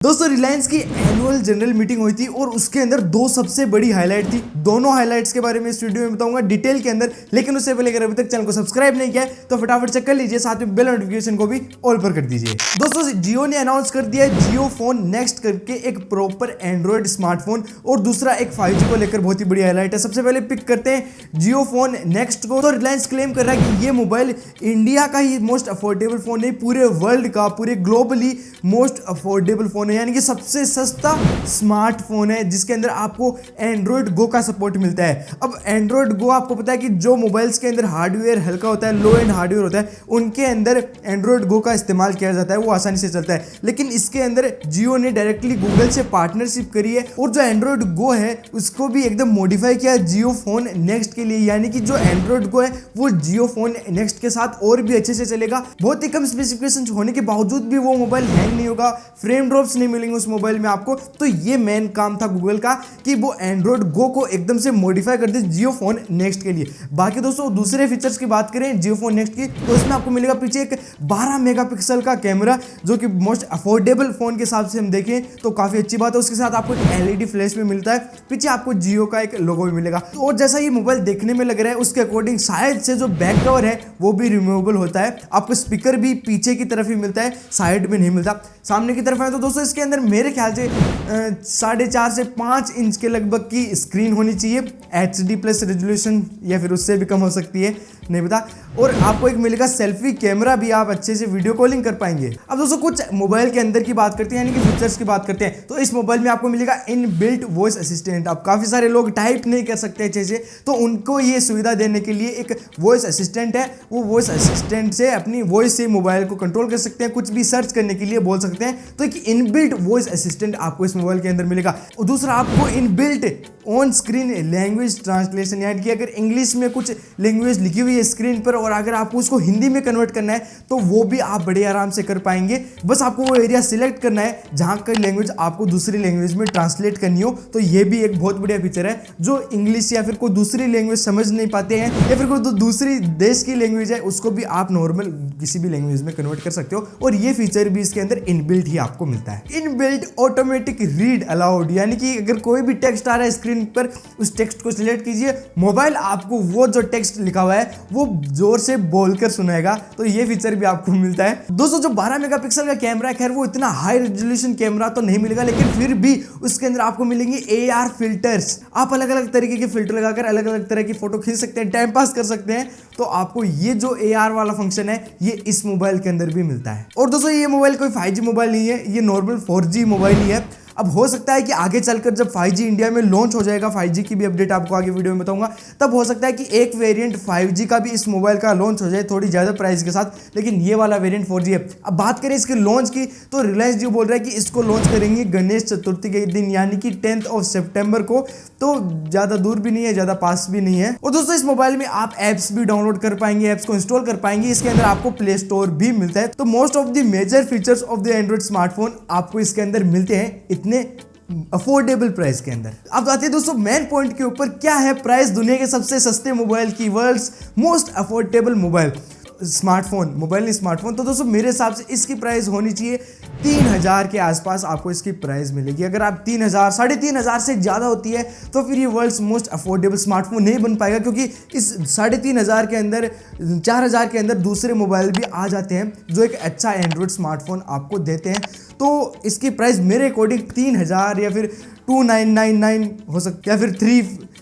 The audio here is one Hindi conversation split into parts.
दोस्तों रिलायंस की एनुअल जनरल मीटिंग हुई थी और उसके अंदर दो सबसे बड़ी हाईलाइट थी। दोनों हाईलाइट्स के बारे में इस वीडियो में बताऊंगा डिटेल के अंदर, लेकिन उससे पहले अगर अभी तक चैनल को सब्सक्राइब नहीं किया है तो फटाफट से कर लीजिए, साथ में बेल नोटिफिकेशन को भी ऑल पर कर दीजिए। दोस्तों जियो ने अनाउंस कर दिया है जियो फोन नेक्स्ट करके एक प्रॉपर एंड्रॉइड स्मार्टफोन, और दूसरा एक 5G को लेकर बहुत ही बड़ी हाईलाइट है। सबसे पहले पिक करते हैं जियो फोन नेक्स्ट को। तो रिलायंस क्लेम कर रहा है कि ये मोबाइल इंडिया का ही मोस्ट अफोर्डेबल फोन है, पूरे वर्ल्ड का, पूरे ग्लोबली मोस्ट अफोर्डेबल फोन है, यानी कि सबसे सस्ता स्मार्टफोन है जिसके अंदर आपको एंड्रॉइड गो का सपोर्ट मिलता है। अब एंड्रॉइड गो आपको पता है कि जो मोबाइल्स के अंदर हार्डवेयर हल्का होता है, लो एंड हार्डवेयर होता है, उनके अंदर एंड्रॉइड गो का इस्तेमाल किया जाता है, वो आसानी से चलता है। लेकिन इसके अंदर जियो ने डायरेक्टली गूगल से पार्टनरशिप करी है और जो एंड्रॉइड गो है उसको भी एकदम मॉडिफाई किया है जियो फोन नेक्स्ट के लिए, यानी कि जो एंड्रॉइड गो है वो जियो फोन नेक्स्ट के साथ और भी अच्छे से चलेगा। बहुत ही कम स्पेसिफिकेशन होने के बावजूद भी वो मोबाइल हैंग नहीं होगा, फ्रेम ड्रॉप्स नहीं मिलेंगे उस मोबाइल में आपको। तो ये मेन काम था गूगल का कि वो एंड्रॉइड गो को एकदम से मॉडिफाई कर दे जियो फोन नेक्स्ट के लिए। बाकी दोस्तों दूसरे फीचर्स की बात करें जियो फोन नेक्स्ट की, तो इसमें आपको मिलेगा पीछे एक 12 मेगापिक्सल का कैमरा, जो कि मोस्ट अफोर्डेबल फोन के हिसाब से हम देखें तो काफी अच्छी बात है। उसके साथ आपको एक LED फ्लैश भी मिलता है, पीछे आपको जियो का एक लोगो भी मिलेगा। और जैसा ये मोबाइल देखने में लग रहा है उसके अकॉर्डिंग शायद से जो बैक कवर है वो भी रिमूवेबल होता है। आपको स्पीकर भी पीछे की तरफ ही मिलता है, साइड में नहीं मिलता, सामने की तरफ है। तो दोस्तों इसके अंदर मेरे ख्याल से 4.5 से 5 इंच के लगभग की स्क्रीन होनी चाहिए, HD+ रेजोल्यूशन या फिर उससे भी कम हो सकती है, नहीं पता। और आपको एक मिलेगा सेल्फी कैमरा भी, आप अच्छे से वीडियो कॉलिंग कर पाएंगे। अब दोस्तों कुछ मोबाइल के अंदर की बात करते हैं, यानी कि फीचर्स की बात करते हैं। तो इस मोबाइल में आपको मिलेगा इनबिल्ट वॉइस असिस्टेंट। अब काफ़ी सारे लोग टाइप नहीं कर सकते अच्छे से, तो उनको ये सुविधा देने के लिए एक वॉइस असिस्टेंट है। वो वॉइस असिस्टेंट से अपनी वॉइस से मोबाइल को कंट्रोल कर सकते हैं, कुछ भी सर्च करने के लिए बोल सकते हैं। तो एक इनबिल्ट वॉइस असिस्टेंट आपको इस मोबाइल के अंदर मिलेगा। और दूसरा आपको inbuilt on screen language translation, यानी कि अगर इंग्लिश में कुछ लैंग्वेज लिखी हुई है स्क्रीन पर और अगर आपको उसको हिंदी में कन्वर्ट करना है तो वो भी आप बड़े आराम से कर पाएंगे। बस आपको वो एरिया सिलेक्ट करना है जहां का लैंग्वेज आपको दूसरी लैंग्वेज में ट्रांसलेट करनी हो। तो ये भी एक बहुत बढ़िया फीचर है। जो इंग्लिश या फिर कोई दूसरी लैंग्वेज समझ नहीं पाते हैं या फिर कोई दूसरी देश की लैंग्वेज है, उसको भी आप नॉर्मल किसी भी लैंग्वेज में कन्वर्ट कर सकते हो। और ये फीचर भी इसके अंदर इनबिल्ट ही आपको मिलता है। इनबिल्ट ऑटोमेटिक रीड अलाउड, यानी कि अगर कोई भी टेक्स्ट आ रहा है स्क्रीन पर, उस टेक्स्ट को सिलेक्ट कीजिए, मोबाइल आपको वो जो टेक्स्ट लिखा हुआ है वो जोर से बोलकर सुनाएगा। तो ये फीचर भी आपको मिलता है। दोस्तों जो 12 मेगापिक्सल का कैमरा है, खैर वो इतना हाई रेजोल्यूशन कैमरा तो नहीं मिलेगा, लेकिन फिर भी उसके अंदर आपको मिलेंगे AR फिल्टर्स। आप अलग अलग तरीके के फिल्टर लगाकर अलग अलग तरह की फोटो खींच सकते हैं, टाइम पास कर सकते हैं। तो आपको ये जो AR वाला फंक्शन है ये इस मोबाइल के अंदर भी मिलता है। और दोस्तों ये मोबाइल कोई 5G मोबाइल नहीं है, ये नॉर्मल 4G मोबाइल ही है। अब हो सकता है कि आगे चलकर जब 5G इंडिया में लॉन्च हो जाएगा, 5G की भी अपडेट आपको आगे वीडियो में बताऊंगा, तब हो सकता है कि एक वेरिएंट 5G का भी इस मोबाइल का लॉन्च हो जाए थोड़ी ज़्यादा प्राइस के साथ, लेकिन ये वाला वेरिएंट 4G है। अब बात करें इसके लॉन्च की, तो रिलायंस जियो बोल रहा है कि इसको लॉन्च करेंगे गणेश चतुर्थी के दिन, यानी कि 10 सितंबर को। तो ज़्यादा दूर भी नहीं है, ज़्यादा पास भी नहीं है। और दोस्तों इस मोबाइल में आप ऐप्स भी डाउनलोड कर पाएंगे, ऐप्स को इंस्टॉल कर पाएंगे। इसके अंदर आपको प्ले स्टोर भी मिलता है। तो most of the major features of the Android smartphone आपको इसके अंदर मिलते हैं इतने अफोर्डेबल प्राइस के अंदर। अब आते हैं दोस्तों मेन पॉइंट के ऊपर, क्या है प्राइस दुनिया के सबसे सस्ते मोबाइल की, world's most affordable mobile smartphone, mobile नहीं स्मार्टफोन। तो दोस्तों मेरे हिसाब से इसकी प्राइस होनी चाहिए 3000 के आसपास आपको इसकी प्राइस मिलेगी। अगर आप 3000 3,500 से ज़्यादा होती है तो फिर ये वर्ल्ड्स मोस्ट अफोर्डेबल स्मार्टफोन नहीं बन पाएगा, क्योंकि इस 3,500 के अंदर 4000 के अंदर दूसरे मोबाइल भी आ जाते हैं जो एक अच्छा एंड्रॉइड स्मार्टफोन आपको देते हैं। तो इसकी प्राइस मेरे अकॉर्डिंग 3000 या फिर 2999 हो सकती है, या फिर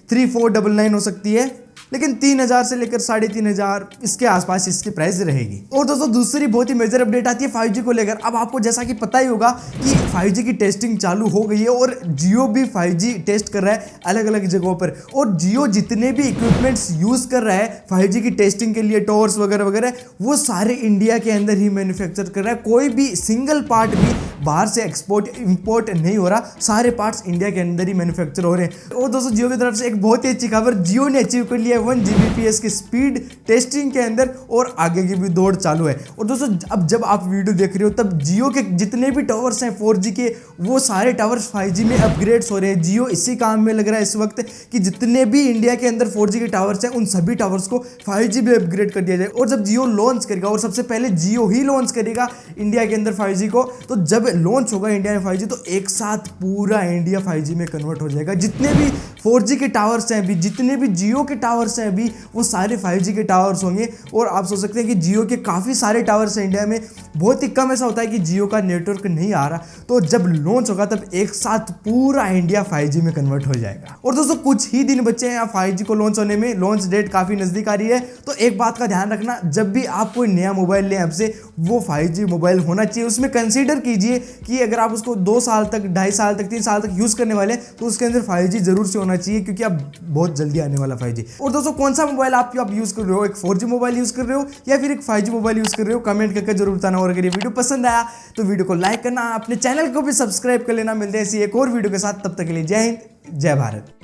3499 हो सकती है, लेकिन 3000 से लेकर 3500 इसके आसपास इसकी प्राइस रहेगी। और दोस्तों दूसरी बहुत ही मेजर अपडेट आती है 5G को लेकर। अब आपको जैसा कि पता ही होगा कि 5G की टेस्टिंग चालू हो गई है और जियो भी 5G टेस्ट कर रहा है अलग अलग जगहों पर। और जियो जितने भी इक्विपमेंट्स यूज़ कर रहा है 5G की टेस्टिंग के लिए, टॉवर्स वगैरह वगैरह, वो सारे इंडिया के अंदर ही मैन्युफैक्चर कर रहा है। कोई भी सिंगल पार्ट भी बाहर से एक्सपोर्ट इंपोर्ट नहीं हो रहा, सारे पार्ट्स इंडिया के अंदर ही मैन्युफैक्चर हो रहे हैं। और दोस्तों जियो की तरफ से एक बहुत ही अच्छी खबर, जियो ने अचीव कर लिया 1 Gbps की स्पीड टेस्टिंग के अंदर, और आगे की भी दौड़ चालू है। और दोस्तों अब जब आप वीडियो देख रहे हो तब जियो के जितने भी टावर्स हैं 4G के, वो सारे टावर्स 5G में अपग्रेड्स हो रहे हैं। जियो इसी काम में लग रहा है इस वक्त कि जितने भी इंडिया के अंदर 4G के टावर्स हैं उन सभी टावर्स को 5G में अपग्रेड कर दिया जाए। और जब जियो लॉन्च करेगा, और सबसे पहले जियो ही लॉन्च करेगा इंडिया के अंदर 5G को। तो जब लॉन्च होगा इंडिया में 5G तो एक साथ पूरा इंडिया 5G में कन्वर्ट हो जाएगा। जितने भी 4G के टावर्स हैं अभी, जितने भी जियो के टावर्स हैं अभी, वो सारे 5G के टावर्स होंगे। और आप सोच सकते हैं कि जियो के काफ़ी सारे टावर्स हैं इंडिया में, बहुत ही कम ऐसा होता है कि जियो का नेटवर्क नहीं आ रहा। तो जब लॉन्च होगा तब एक साथ पूरा इंडिया 5G में कन्वर्ट हो जाएगा। और दोस्तों कुछ ही दिन बचे हैं 5G को लॉन्च होने में, लॉन्च डेट काफ़ी नज़दीक आ रही है। तो एक बात का ध्यान रखना, जब भी आप कोई नया मोबाइल लें आपसे, वो 5G मोबाइल होना चाहिए। उसमें कंसीडर कीजिए कि अगर आप उसको 2 साल तक, 2.5 साल तक, 3 साल तक यूज़ करने वाले हैं तो उसके अंदर 5G जरूर से होना चाहिए, क्योंकि अब बहुत जल्दी आने वाला 5G। और दोस्तों कौन सा मोबाइल आप यूज़ कर रहे हो, एक 4G मोबाइल यूज़ कर रहे हो या फिर एक 5G मोबाइल यूज़ कर रहे हो, कमेंट करके जरूर बताना। और अगर ये वीडियो पसंद आया तो वीडियो को लाइक करना, अपने चैनल को भी सब्सक्राइब कर लेना। मिलते हैं ऐसी एक और वीडियो के साथ, तब तक के लिए जय हिंद, जय भारत।